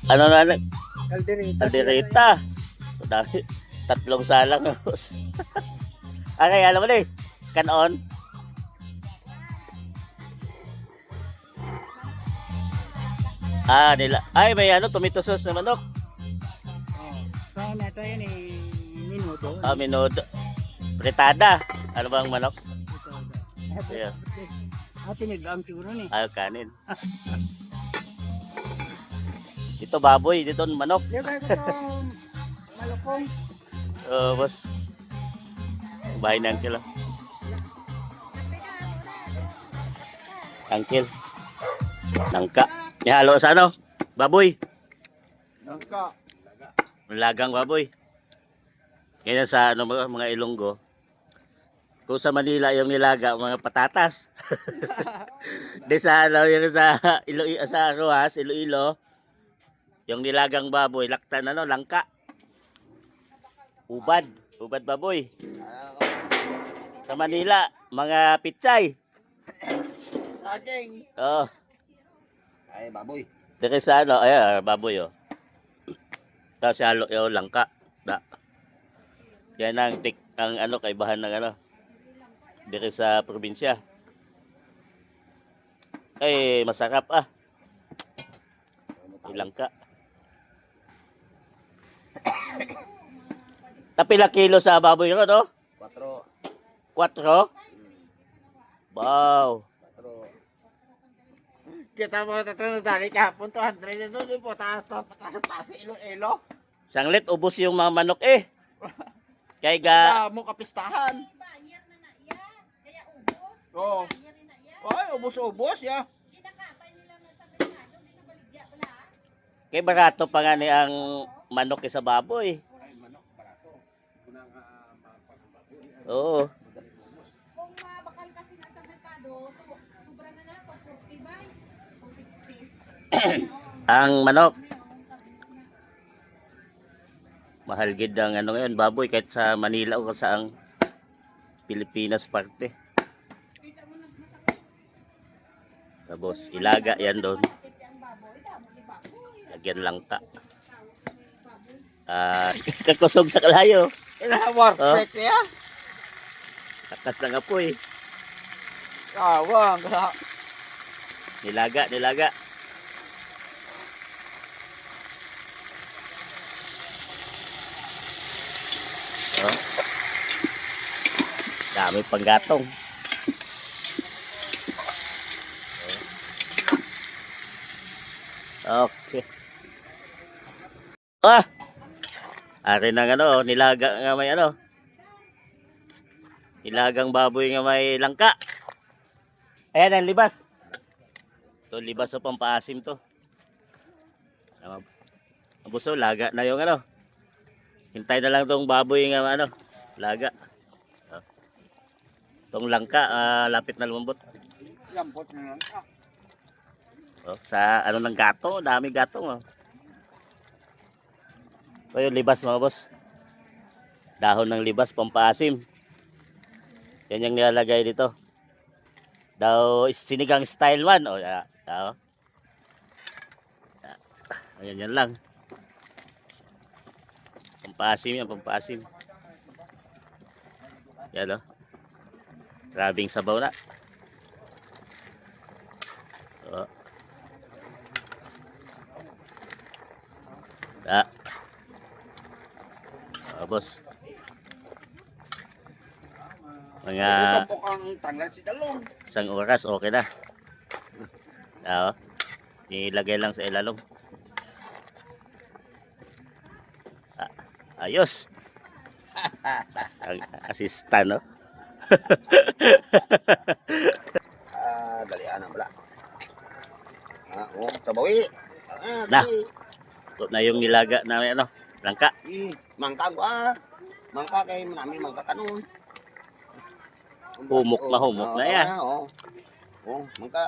Ano na, Kaldereta. aldereta. Dami, tatlong salang. Okay, alam mo na eh. Kanon. Nila. Ay, may ano, tomato sauce na manok. Oh. Saan ito yan eh, minuto. Minuto. Fritada. Ano bang manok? Ito. Yeah. Tinigang siguro ni. Kanin. Dito baboy, dito manok. Dito malukong. Boss. Bahay na uncle. Uncle. Nangka. Ihalo sa ano? Baboy. Nangka. Lagang baboy. Kaya sa ano, mga Ilonggo. Kung sa Manila yung nilaga, mga patatas. Di sa ano, yung sa sa Rojas, Iloilo, yung nilagang baboy, laktan ano, langka. Ubad baboy. Sa Manila, mga pitsay. Saging. Oh. Ay, baboy. Dito sa ano, ay baboy oh. Tapos halo yung langka. Da. Yan ang ano kaibahan ng ano. Dito sa probinsya. Ay, masarap ah. Yung langka. Tapila kilo sa baboy ko, no? 4. 4? Wow. 4. Kita mo ito na dali kahapon 200 na doon. Yung pataas sa Iloilo. Sanglit, ubos yung mga manok eh. Kaya ga... Mo kapistahan. Oo. Ay, ubos-ubos ya. Kaya barato pa nga ni ang manok sa baboy. Ay, manok, barato. Unang baboy. Oo. Kung bakal kasi nasa merkado, sobra na to 40 ba? O 60. Ang manok. Mahal gid ang ano ngayon, baboy kahit sa Manila o sa ang Pilipinas parte. Tapos ilaga yan doon. Lagyan langka. Kakusog sa kalayo. Inawar, Oh. pwede ya. Takas ng apoy. Kawang. Nilaga. Oh. Dami pang gatong. Okay. Ari ng ano, nilaga nga may ano. Nilagang baboy nga may langka. Ayan ang libas. Ito libas sa pampaasim to. Ang buso, laga na yung ano. Hintay na lang tong baboy nga ano, laga. Tong langka, lapit na lumambot. Lampot na lang. Sa ano ng gato, dami gatong. Ito yung libas mga boss. Dahon ng libas, pampaasim. Yan yung nilalagay dito. Daw sinigang style man. Ayan yan lang. Pampaasim yan, pampaasim. Yan o. Grabing sabaw na. Boss. Mga Ito mukhang tanglan si Dalong. isang oras, okay na. Ilagay lang sa ilalong. Ayos. Ang assistant, no? Dalian ang bala. Sabawi. Na. Ito na yung nilaga na ano, langka. Mangka mangka kay manami mangka kanon. Humok na yan. Mangka.